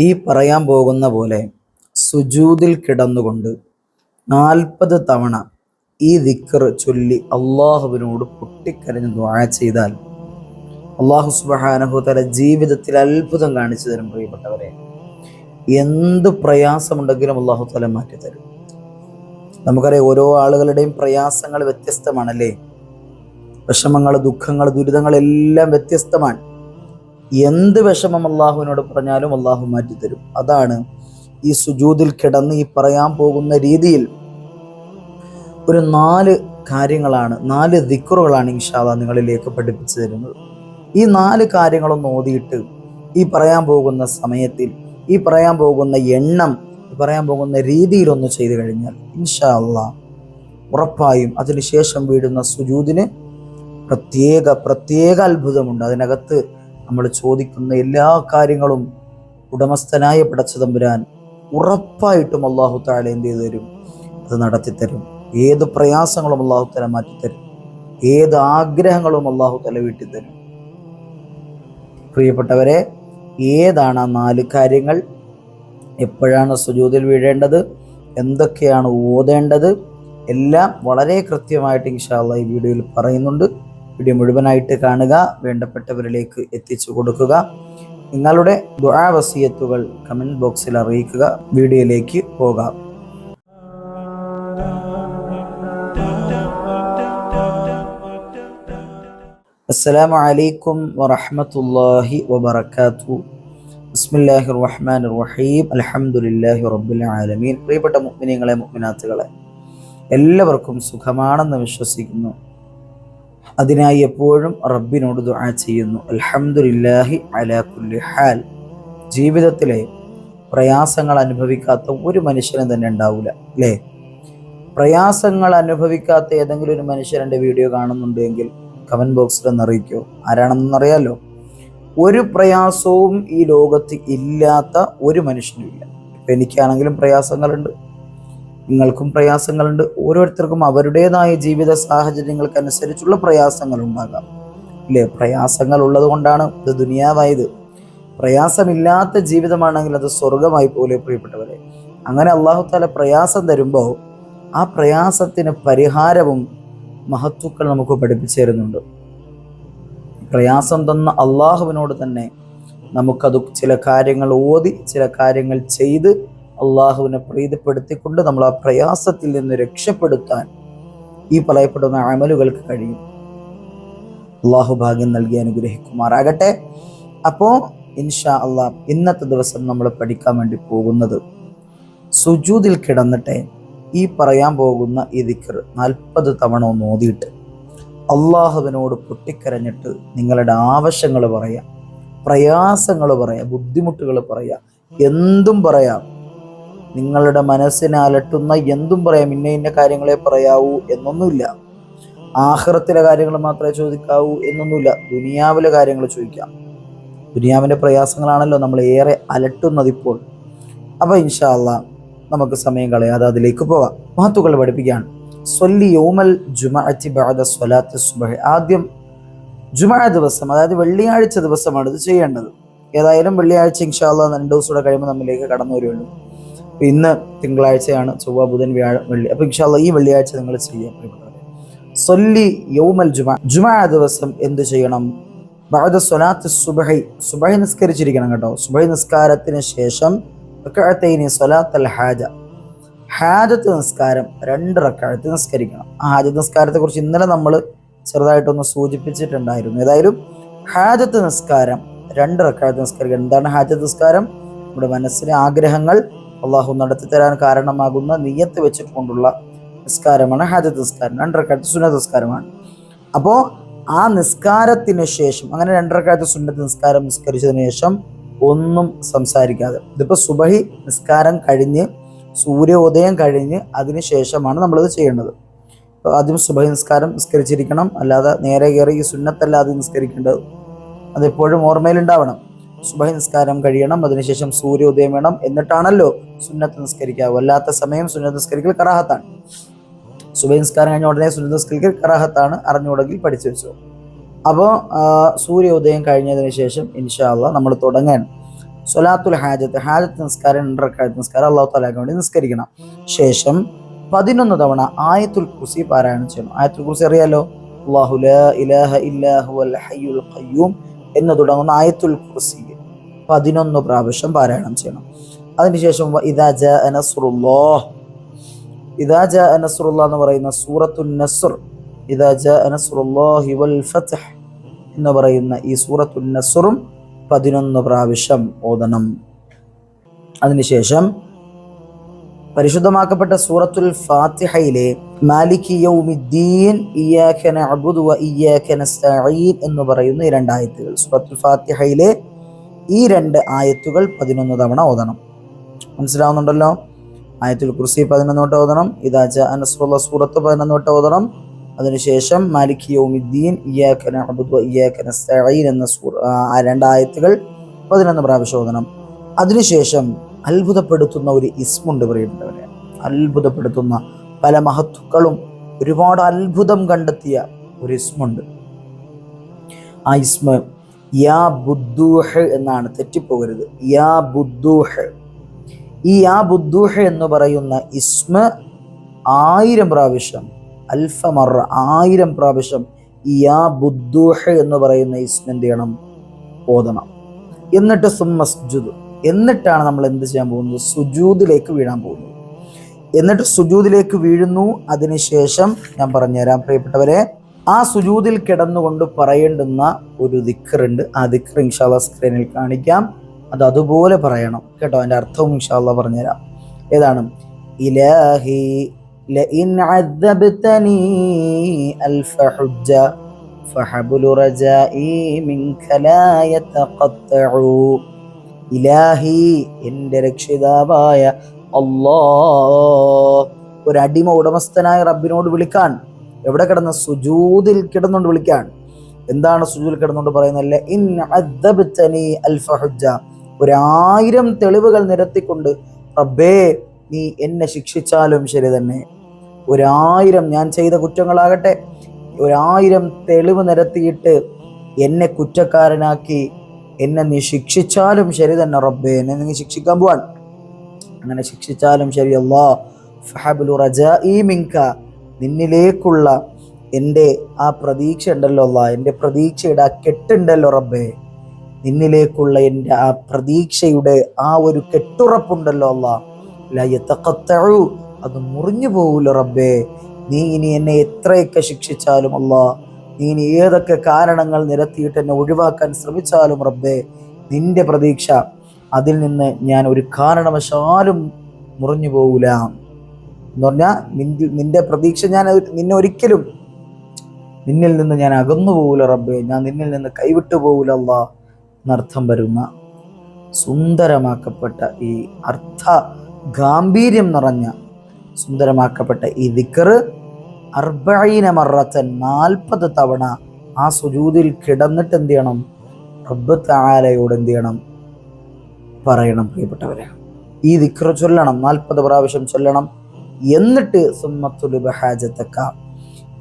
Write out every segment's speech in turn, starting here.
ഈ പറയാൻ പോകുന്ന പോലെ സുജൂദിൽ കിടന്നുകൊണ്ട് 40 തവണ ഈ ദിക്ർ ചൊല്ലി അള്ളാഹുവിനോട് പൊട്ടിക്കരഞ്ഞ് ദുആ ചെയ്താൽ അള്ളാഹു സുബ്ഹാനഹു തആല ജീവിതത്തിൽ അത്ഭുതം കാണിച്ചു തരും. പ്രിയപ്പെട്ടവരെ, എന്ത് പ്രയാസമുണ്ടെങ്കിലും അള്ളാഹു തആല മാറ്റിത്തരും. നമുക്കറിയാം, ഓരോ ആളുകളുടെയും പ്രയാസങ്ങൾ വ്യത്യസ്തമാണല്ലേ. വിഷമങ്ങൾ, ദുഃഖങ്ങൾ, ദുരിതങ്ങൾ എല്ലാം വ്യത്യസ്തമാണ്. എന്ത് വിഷമം അള്ളാഹുവിനോട് പറഞ്ഞാലും അള്ളാഹു മാറ്റിത്തരും. അതാണ് ഈ സുജൂദിൽ കിടന്ന് ഈ പറയാൻ പോകുന്ന രീതിയിൽ ഒരു 4 കാര്യങ്ങളാണ്, 4 ദിക്റുകളാണ് ഇൻഷാ അല്ലാഹ് നിങ്ങളിലേക്ക് പഠിപ്പിച്ചു തരുന്നത്. ഈ 4 കാര്യങ്ങളൊന്ന് ഓതിയിട്ട് ഈ പറയാൻ പോകുന്ന സമയത്തിൽ, ഈ പറയാൻ പോകുന്ന എണ്ണം, പറയാൻ പോകുന്ന രീതിയിലൊന്ന് ചെയ്തു കഴിഞ്ഞാൽ ഇൻഷാ അല്ലാഹ് ഉറപ്പായും അതിനുശേഷം വീഴുന്ന സുജൂദിന് പ്രത്യേക അത്ഭുതമുണ്ട്. അതിനകത്ത് നമ്മൾ ചോദിക്കുന്ന എല്ലാ കാര്യങ്ങളും ഉടമസ്ഥനായ പടച്ചതമ്പുരാൻ ഉറപ്പായിട്ടും അല്ലാഹു തആല എന്ത് ചെയ്തു തരും? അത് നടത്തിത്തരും. ഏത് പ്രയാസങ്ങളും അല്ലാഹു തആല മാറ്റിത്തരും. ഏത് ആഗ്രഹങ്ങളും അല്ലാഹു തആല വീട്ടിത്തരും. പ്രിയപ്പെട്ടവരെ, ഏതാണ് ആ 4 കാര്യങ്ങൾ? എപ്പോഴാണ് സുജൂദിൽ വീഴേണ്ടത്? എന്തൊക്കെയാണ് ഓതേണ്ടത്? എല്ലാം വളരെ കൃത്യമായിട്ട് ഇൻഷാ അല്ലാഹ് ഈ വീഡിയോയിൽ പറയുന്നുണ്ട്. വീഡിയോ മുഴുവനായിട്ട് കാണുക, വേണ്ടപ്പെട്ടവരിലേക്ക് എത്തിച്ചു കൊടുക്കുക. നിങ്ങളുടെ ദുആ വസിയത്തുകൾ കമന്റ് ബോക്സിൽ അറിയിക്കുക. വീഡിയോയിലേക്ക് പോകാം. അസ്സലാമു അലൈക്കും വറഹ്മത്തുള്ളാഹി വബറകാതുഹു. ബിസ്മില്ലാഹിർ റഹ്മാനിർ റഹീം. അൽഹംദുലില്ലാഹി റബ്ബിൽ ആലമീൻ. പ്രിയപ്പെട്ട മുഅ്മിനീങ്ങളെ, മുഅ്മിനാത്തുകളെ, എല്ലാവർക്കും സുഖമാണെന്ന് വിശ്വസിക്കുന്നു. അതിനായി എപ്പോഴും റബ്ബിനോട് ദുആ ചെയ്യുന്നു. അൽഹംദുലില്ലാഹി അലാ കുല്ലി ഹാൽ. ജീവിതത്തിലെ പ്രയാസങ്ങൾ അനുഭവിക്കാത്ത ഒരു മനുഷ്യനും തന്നെ ഉണ്ടാവില്ല, അല്ലേ? പ്രയാസങ്ങൾ അനുഭവിക്കാത്ത ഏതെങ്കിലും ഒരു മനുഷ്യൻ എൻ്റെ വീഡിയോ കാണുന്നുണ്ടെങ്കിൽ കമന്റ് ബോക്സിൽ ഒന്ന് അറിയിക്കോ. ആരാണെന്നറിയാലോ. ഒരു പ്രയാസവും ഈ ലോകത്ത് ഇല്ലാത്ത ഒരു മനുഷ്യനും ഇല്ല. ഇപ്പം എനിക്കാണെങ്കിലും പ്രയാസങ്ങളുണ്ട്, നിങ്ങൾക്കും പ്രയാസങ്ങളുണ്ട്. ഓരോരുത്തർക്കും അവരുടേതായ ജീവിത സാഹചര്യങ്ങൾക്കനുസരിച്ചുള്ള പ്രയാസങ്ങൾ ഉണ്ടാകാം, ഇല്ലേ? പ്രയാസങ്ങൾ ഉള്ളത് കൊണ്ടാണ് ഇത് ദുനിയാവായത്. പ്രയാസമില്ലാത്ത ജീവിതമാണെങ്കിൽ അത് സ്വർഗമായി പോലെ. പ്രിയപ്പെട്ടവരെ, അങ്ങനെ അല്ലാഹു തആല പ്രയാസം തരുമ്പോൾ ആ പ്രയാസത്തിന് പരിഹാരവും മഹത്തുക്കൾ നമുക്ക് പഠിപ്പിച്ചു തരുന്നുണ്ട്. പ്രയാസം തന്ന അള്ളാഹുവിനോട് തന്നെ നമുക്കത് ചില കാര്യങ്ങൾ ഓതി, ചില കാര്യങ്ങൾ ചെയ്ത് അള്ളാഹുവിനെ പ്രീതിപ്പെടുത്തിക്കൊണ്ട് നമ്മൾ ആ പ്രയാസത്തിൽ നിന്ന് രക്ഷപ്പെടുത്താൻ ഈ പറയപ്പെടുന്ന അമലുകൾക്ക് കഴിയും. അള്ളാഹു ഭാഗ്യം നൽകി അനുഗ്രഹിക്കുമാറാകട്ടെ. അപ്പോൾ ഇൻഷാ അള്ളാഹ് ഇന്നത്തെ ദിവസം നമ്മൾ പഠിക്കാൻ വേണ്ടി പോകുന്നത്, സുജൂദിൽ കിടന്നിട്ട് ഈ പറയാൻ പോകുന്ന ഈ ദിക്ർ 40 തവണ ഒന്ന് ഓതിയിട്ട് അള്ളാഹുവിനോട് പൊട്ടിക്കരഞ്ഞിട്ട് നിങ്ങളുടെ ആവശ്യങ്ങൾ പറയാം, പ്രയാസങ്ങൾ പറയാം, ബുദ്ധിമുട്ടുകൾ പറയാം, എന്തും പറയാം. നിങ്ങളുടെ മനസ്സിനെ അലട്ടുന്ന എന്തും പറയാം. ഇന്ന കാര്യങ്ങളെ പറയാവൂ എന്നൊന്നുമില്ല. ആഖിറത്തിലെ കാര്യങ്ങൾ മാത്രമേ ചോദിക്കാവൂ എന്നൊന്നുമില്ല. ദുനിയാവിലെ കാര്യങ്ങൾ ചോദിക്കാം. ദുനിയാവിൻ്റെ പ്രയാസങ്ങളാണല്ലോ നമ്മൾ ഏറെ അലട്ടുന്നത് ഇപ്പോൾ. അപ്പോൾ ഇൻഷാ അല്ലാഹ് നമുക്ക് സമയം കളയാതെ അതിലേക്ക് പോകാം. മഹത്തുക്കൾ പഠിപ്പിക്കുകയാണ്, സ്വല്ലി യൗമൽ ജുമഅത്തി ബഅദ സ്വലാത്തി സുബ്ഹി. ആദ്യം ജുമഅ ദിവസം, അതായത് വെള്ളിയാഴ്ച ദിവസമാണ് ഇത് ചെയ്യേണ്ടത്. ഏതായാലും വെള്ളിയാഴ്ച ഇൻഷാ അല്ലാഹ് 2 ദിവസം കൂടെ കഴിയുമ്പോൾ നമ്മിലേക്ക് കടന്നു വരുള്ളൂ. ഇന്ന് തിങ്കളാഴ്ചയാണ്, ചൊവ്വ, ബുധൻ, വ്യാഴം, വെള്ളി. അപ്പോൾ ഇൻഷാ അല്ലാഹ് ഈ വെള്ളിയാഴ്ച നിങ്ങൾ ചെയ്യാം. സ്വല്ലി യൗമൽ ജുമഅ. ജുമഅ ദിവസം എന്ത് ചെയ്യണം? ബഅദ സ്വലാത്തി സുബ്ഹി. സുബ്ഹി നിസ്കരിച്ചിരിക്കണം കേട്ടോ. സുബ്ഹി നിസ്കാരത്തിന് ശേഷം റക്അത്തൈനി സ്വലാത്തൽ ഹാജ. ഹാജത്ത് നിസ്കാരം 2 റക്അത്ത് നിസ്കരിക്കണം. ആ ഹാജത്ത് നിസ്കാരത്തെ കുറിച്ച് ഇന്നലെ നമ്മൾ ചെറുതായിട്ടൊന്ന് സൂചിപ്പിച്ചിട്ടുണ്ടായിരുന്നു. ഏതായാലും ഹാജത്ത് നിസ്കാരം 2 റക്അത്ത് നിസ്കരിക്കണം. എന്താണ് ഹാജത്ത് നിസ്കാരം? നമ്മുടെ മനസ്സിലെ ആഗ്രഹങ്ങൾ അള്ളാഹു നടത്തി തരാൻ കാരണമാകുന്ന നിയ്യത്ത് വെച്ചിട്ടുകൊണ്ടുള്ള നിസ്കാരമാണ് ഹാജത്ത് നിസ്കാരം. 2 റക്അത്ത് സുന്നത്ത് നിസ്കാരമാണ്. അപ്പോൾ ആ നിസ്കാരത്തിന് ശേഷം, അങ്ങനെ 2 റക്അത്ത് സുന്നത്ത് നിസ്കാരം നിസ്കരിച്ചതിന് ശേഷം ഒന്നും സംസാരിക്കാതെ, ഇതിപ്പോൾ സുബഹി നിസ്കാരം കഴിഞ്ഞ് സൂര്യോദയം കഴിഞ്ഞ് അതിന് ശേഷമാണ് നമ്മളിത് ചെയ്യേണ്ടത്. അപ്പോൾ ആദ്യം സുബഹി നിസ്കാരം നിസ്കരിച്ചിരിക്കണം. അല്ലാതെ നേരെ കയറി ഈ സുന്നത്തല്ലാതെ നിസ്കരിക്കേണ്ടത്. അതെപ്പോഴും ഓർമ്മയിലുണ്ടാവണം. സുബഹി നിസ്കാരം കഴിയണം, അതിനുശേഷം സൂര്യോദയം വേണം, എന്നിട്ടാണല്ലോ സുന്നത്ത് നിസ്കരിക്കാവൂ. അല്ലാത്ത സമയം സുന്നത്ത് നിസ്കരിക്കൽ കറാഹത്താണ്. സുബഹി നിസ്കാരം കഴിഞ്ഞ ഉടനെ സുന്നത്ത് നിസ്കരിക്കൽ കറാഹത്താണ്. അറിഞ്ഞുകൂടെങ്കിൽ പഠിച്ചു വെച്ചോ. അപ്പോൾ സൂര്യോദയം കഴിഞ്ഞതിന് ശേഷം ഇൻഷാ അല്ലാഹ് നമ്മൾ തുടങ്ങാൻ സ്വലാത്തുൽ ഹാജത്ത്, ഹാജത്ത് നിസ്കാരം 2 റക്അത്ത് നിസ്കാരം അല്ലാഹു തആലയ്ക്ക് വേണ്ടി നിസ്കരിക്കണം. ശേഷം 11 തവണ ആയത്തുൽ കുർസി പാരായണം ചെയ്യണം. ആയത്തുൽ കുർസി അറിയാലോ, അല്ലാഹു ലാ ഇലാഹ ഇല്ലാ ഹുവൽ ഹയ്യുൽ ഖയ്യൂം എന്ന് തുടങ്ങുന്ന ആയത്തുൽ കുർസി 11 പ്രാവശ്യം പാരായണം ചെയ്യണം. അതിനുശേഷം ഇദാ ജാഅ നസ്റുല്ലാഹ്, ഇദാ ജാഅ നസ്റുല്ലാഹ് എന്ന് പറയുന്ന സൂറത്തുൻ നസ്ർ, ഇദാ ജാഅ നസ്റുല്ലാഹി വൽ ഫത്ഹ് എന്ന് പറയുന്ന ഈ സൂറത്തുൻ നസ്റും 11 പ്രാവശ്യം ഓതണം. അതിനുശേഷം പരിശുദ്ധമാക്കപ്പെട്ട സൂറത്തുൽ ഫാത്തിഹയിലെ മാലികി യൗമിദ്ദീൻ ഇയ്യാക നഅ്ബുദു വ ഇയ്യാക നസ്തഈൻ എന്ന് പറയുന്ന ഈ 2 ആയത്തുകൾ, സൂറത്തുൽ ഫാത്തിഹയിലെ ഈ 2 ആയത്തുകൾ 11 തവണ ഓതണം. മനസ്സിലാവുന്നുണ്ടല്ലോ? ആയത്തുൽ കുർസി 11 വട്ടം ഓതണം, ഇദാ ജാഅ നസ്റുല്ലാഹ് സൂറത്ത് 11 വട്ടം ഓതണം. അതിനുശേഷം മാലികി യൗമിദ്ദീൻ ഇയ്യാക നഅ്ബുദു വ ഇയ്യാക നസ്തഈൻ എന്ന 2 ആയത്തുകൾ 11 പ്രാവശ്യം ഓതണം. അതിനുശേഷം അത്ഭുതപ്പെടുത്തുന്ന ഒരു ഇസ്മുണ്ട് പ്രിയപ്പെട്ടവരെ, അത്ഭുതപ്പെടുത്തുന്ന പല മഹത്തുക്കളും ഒരുപാട് അത്ഭുതം കണ്ടെത്തിയ ഒരു ഇസ്മുണ്ട്. ആ ഇസ്മ യാ ബുദ്ദൂഹ് എന്നാണ്, തെറ്റിപ്പോകരുത്. യാ ബുദ്ദൂഹ്. ഈ യാ ബുദ്ദൂഹ് എന്ന് പറയുന്ന ഇസ്മ 1000 പ്രാവശ്യം, അൽഫ മറ 1000 പ്രാവശ്യം ഈ യാ ബുദ്ദൂഹ് എന്ന് പറയുന്ന ഇസ്മ എന്ത് ചെയ്യണം? ഓതണം. എന്നിട്ട് സുമ്മസ്ജുദ്, എന്നിട്ടാണ് നമ്മൾ എന്ത് ചെയ്യാൻ പോകുന്നത്? സുജൂദിലേക്ക് വീഴാൻ പോകുന്നത്. എന്നിട്ട് സുജൂദിലേക്ക് വീഴുന്നു. അതിനുശേഷം ഞാൻ പറഞ്ഞുതരാം പ്രിയപ്പെട്ടവരെ, ആ സുജൂദിൽ കിടന്നുകൊണ്ട് പറയേണ്ടുന്ന ഒരു ദിക്റുണ്ട്. ആ ദിക്ർ ഇൻഷാ അല്ലാഹ് സ്ക്രീനിൽ കാണിക്കാം. അത് അതുപോലെ പറയണം കേട്ടോ. അതിന്റെ അർത്ഥവും ഇൻഷാ അല്ലാഹ് പറഞ്ഞുതരാം. ഏതാണ്? ഇലാഹി ലഇൻ അദ്ദബ്തനി അൽഫ ഹുജ്ജ ഫഹബ്ലു റജാഇ മിൻക ലാ യതഖത്തഉ. ഇലാഹി, എൻ്റെ രക്ഷിതാവായ അല്ലാഹ്. ഒരു അടിമ ഉടമസ്ഥനായ റബ്ബിനോട് വിളിക്കാൻ എവിടെ കിടന്ന്? സുജൂദിൽ കിടന്നുകൊണ്ട് വിളിക്കാൻ. എന്താണ് സുജൂദിൽ കിടന്നുകൊണ്ട് പറയുന്നത്? ഇൻ അദ്ദബ്തനി അൽഫ ഹുജ്ജ, 1000 തെളിവുകൾ നിരത്തിക്കൊണ്ട് റബ്ബേ നീ എന്നെ ശിക്ഷിച്ചാലും ശരി തന്നെ, 1000 ഞാൻ ചെയ്ത കുറ്റങ്ങളാകട്ടെ 1000 തെളിവ് നിരത്തിയിട്ട് എന്നെ കുറ്റക്കാരനാക്കി എന്നെ നീ ശിക്ഷിച്ചാലും ശരി തന്നെ റബ്ബേ, എന്നെ നീ ശിക്ഷിക്കാൻ പോവാൻ, അങ്ങനെ ശിക്ഷിച്ചാലും ശരി അല്ലാഹ്. ഫഹബ്ലു റജാഇ മിൻക, നിന്നിലേക്കുള്ള എൻ്റെ ആ പ്രതീക്ഷ ഉണ്ടല്ലോ അല്ലാഹ്, എൻ്റെ പ്രതീക്ഷയുടെ ആ കെട്ടുണ്ടല്ലോ റബ്ബേ, നിന്നിലേക്കുള്ള എൻ്റെ ആ പ്രതീക്ഷയുടെ ആ ഒരു കെട്ടുറപ്പുണ്ടല്ലോ അല്ലാഹ്, ലാ യതഖത്തഉ, അത് മുറിഞ്ഞു പോകൂല റബ്ബേ. നീ ഇനി എന്നെ എത്രയൊക്കെ ശിക്ഷിച്ചാലും അല്ലാഹ്, നീ ഇനി ഏതൊക്കെ കാരണങ്ങൾ നിരത്തിയിട്ട് എന്നെ ഒഴിവാക്കാൻ ശ്രമിച്ചാലും റബ്ബേ, നിന്റെ പ്രതീക്ഷ, അതിൽ നിന്ന് ഞാൻ ഒരു കാരണവശാലും മുറിഞ്ഞു പോകൂല എന്ന് പറഞ്ഞാൽ നിന്റെ പ്രതീക്ഷ, ഞാൻ നിന്നെ ഒരിക്കലും നിന്നിൽ നിന്ന് ഞാൻ അകന്നു പോകൂല റബ്ബേ, ഞാൻ നിന്നിൽ നിന്ന് കൈവിട്ടു പോകൂല അല്ലാഹ് എന്നർത്ഥം വരുന്ന സുന്ദരമാക്കപ്പെട്ട ഈ അർത്ഥ ഗാംഭീര്യം നിറഞ്ഞ സുന്ദരമാക്കപ്പെട്ട ഈ ദിക്ർ 40 മറത്തൻ 40 തവണ ആ സുജൂദിൽ കിടന്നിട്ട് എന്ത് ചെയ്യണം? റബ്ബ് തആലയോട് എന്ത് ചെയ്യണം? പറയണം പ്രിയപ്പെട്ടവരെ. ഈ ദിക്ർ ചൊല്ലണം, 40 പ്രാവശ്യം ചൊല്ലണം. എന്നിട്ട് സുമ്മത്തുലുബ ഹാജത്തക്ക,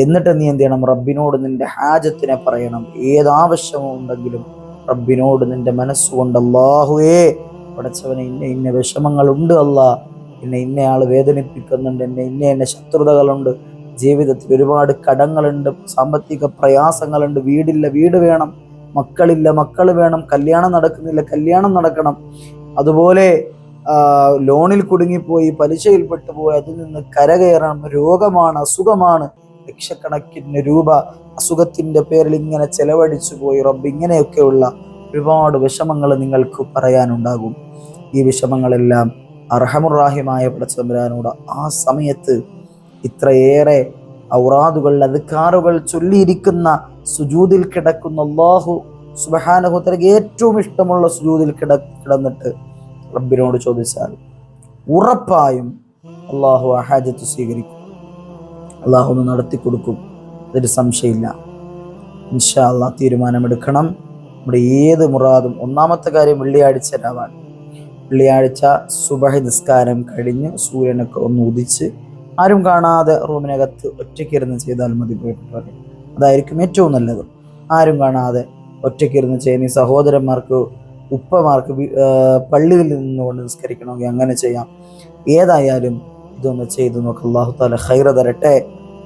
എന്നിട്ട് നീ എന്ത് ചെയ്യണം? റബ്ബിനോട് നിന്റെ ഹാജത്തിനെ പറയണം. ഏതാവശ്യമോ ഉണ്ടെങ്കിലും റബ്ബിനോട് നിന്റെ മനസ്സുകൊണ്ട് അല്ലാഹുവേ പടച്ചവനെ, ഇന്ന വിഷമങ്ങളുണ്ട് അല്ലാഹ്, എന്നെ ഇന്നയാൾ വേദനിപ്പിക്കുന്നുണ്ട്, എന്നെ ശത്രുതകളുണ്ട്, ജീവിതത്തിൽ ഒരുപാട് കടങ്ങളുണ്ട്, സാമ്പത്തിക പ്രയാസങ്ങളുണ്ട്, വീടില്ല വീട് വേണം, മക്കളില്ല മക്കൾ വേണം, കല്യാണം നടക്കുന്നില്ല കല്യാണം നടക്കണം, അതുപോലെ ലോണിൽ കുടുങ്ങിപ്പോയി, പലിശയിൽപ്പെട്ടു പോയി, അതിൽ നിന്ന് കരകയറണം, രോഗമാണ്, അസുഖമാണ്, ലക്ഷക്കണക്കിന് രൂപ അസുഖത്തിന്റെ പേരിൽ ഇങ്ങനെ ചെലവഴിച്ചു പോയി റബ്ബ്. ഇങ്ങനെയൊക്കെയുള്ള ഒരുപാട് വിഷമങ്ങൾ നിങ്ങൾക്ക് പറയാനുണ്ടാകും. ഈ വിഷമങ്ങളെല്ലാം അർഹമുറാഹിമായ പടച്ചതമ്പുരാനോട് ആ സമയത്ത് ഇത്രയേറെ ഔറാദുകൾ അദ്കാറുകൾ ചൊല്ലിയിരിക്കുന്ന സുജൂദിൽ കിടക്കുന്ന അല്ലാഹു സുബ്ഹാനഹു വ തആലയ്ക്ക് ഏറ്റവും ഇഷ്ടമുള്ള സുജൂദിൽ കിടന്നിട്ട് റബ്ബിനോട് ചോദിച്ചാൽ ഉറപ്പായും അല്ലാഹു ആ ഹാജത്ത് സ്വീകരിക്കും, അല്ലാഹു ഒന്ന് നടത്തി കൊടുക്കും, അതൊരു സംശയമില്ല. ഇൻഷാ അല്ലാഹ് തീരുമാനമെടുക്കണം. നമ്മുടെ ഏത് മുറാദും. ഒന്നാമത്തെ കാര്യം വെള്ളിയാഴ്ച രാവാണ്. വെള്ളിയാഴ്ച സുബഹി നിസ്കാരം കഴിഞ്ഞ് സൂര്യനൊക്കെ ഒന്ന് ഉദിച്ച് ആരും കാണാതെ റൂമിനകത്ത് ഒറ്റയ്ക്കിരുന്ന് ചെയ്താൽ മതി പ്രിയപ്പെട്ടവരെ. അതായിരിക്കും ഏറ്റവും നല്ലത്. ആരും കാണാതെ ഒറ്റയ്ക്കിരുന്ന് ചെയ്യുന്ന ഈ സഹോദരന്മാർക്ക് ഉപ്പമാർക്ക് പള്ളിയിൽ നിന്നുകൊണ്ട് നിസ്കരിക്കണമെങ്കിൽ അങ്ങനെ ചെയ്യാം. ഏതായാലും ഇതൊന്ന് ചെയ്തു നോക്ക്. അള്ളാഹു താല ഖൈറ തരട്ടെ.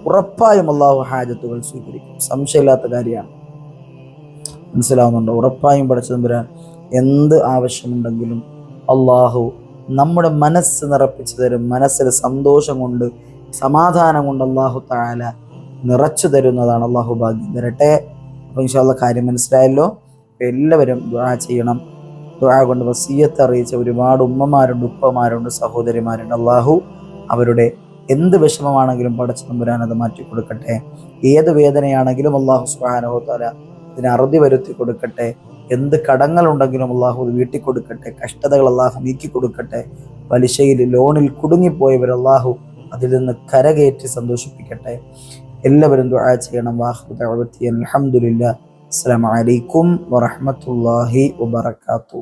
ഉറപ്പായും അള്ളാഹു ഹാജത്തുകൾ സ്വീകരിക്കും, സംശയമില്ലാത്ത കാര്യമാണ്. മനസ്സിലാവുന്നുണ്ടോ? ഉറപ്പായും പടച്ചതമ്പുരാൻ എന്ത് ആവശ്യമുണ്ടെങ്കിലും അള്ളാഹു നമ്മുടെ മനസ്സ് നിറപ്പിച്ചു തരും. മനസ്സിൽ സന്തോഷം കൊണ്ട്, സമാധാനം കൊണ്ട് അള്ളാഹു തആല നിറച്ചു തരുന്നതാണ്. അള്ളാഹു ഭാഗ്യം തരട്ടെ. അപ്പോൾ ഇൻഷാ അല്ലാഹ് കാര്യം മനസ്സിലായല്ലോ. എല്ലാവരും ദുആ ചെയ്യണം. ദുആ കൊണ്ട് വസിയ്യത്ത് അറിയിച്ച ഒരുപാട് ഉമ്മമാരുണ്ട്, ഉപ്പമാരുണ്ട്, സഹോദരിമാരുണ്ട്. അള്ളാഹു അവരുടെ എന്ത് വിഷമമാണെങ്കിലും പടച്ചതമ്പുരാൻ അത് മാറ്റി കൊടുക്കട്ടെ. ഏത് വേദനയാണെങ്കിലും അള്ളാഹു സുബ്ഹാനഹു തആല ഇതിനെ അറുതി വരുത്തി കൊടുക്കട്ടെ. എന്ത് കടങ്ങളുണ്ടെങ്കിലും അള്ളാഹു വീട്ടി കൊടുക്കട്ടെ. കഷ്ടതകൾ അള്ളാഹു നീക്കി കൊടുക്കട്ടെ. പലിശയിൽ, ലോണിൽ കുടുങ്ങിപ്പോയവർ അള്ളാഹു അതിൽ നിന്ന് കരകയറ്റി സന്തോഷിപ്പിക്കട്ടെ. എല്ലാവരും ദുആ ചെയ്യണം. വാഖിറു ദഅവതി അൽഹംദുലില്ലാഹ്. അസ്സലാമു അലൈക്കും വറഹ്മത്തുള്ളാഹി വബറകാതുഹു.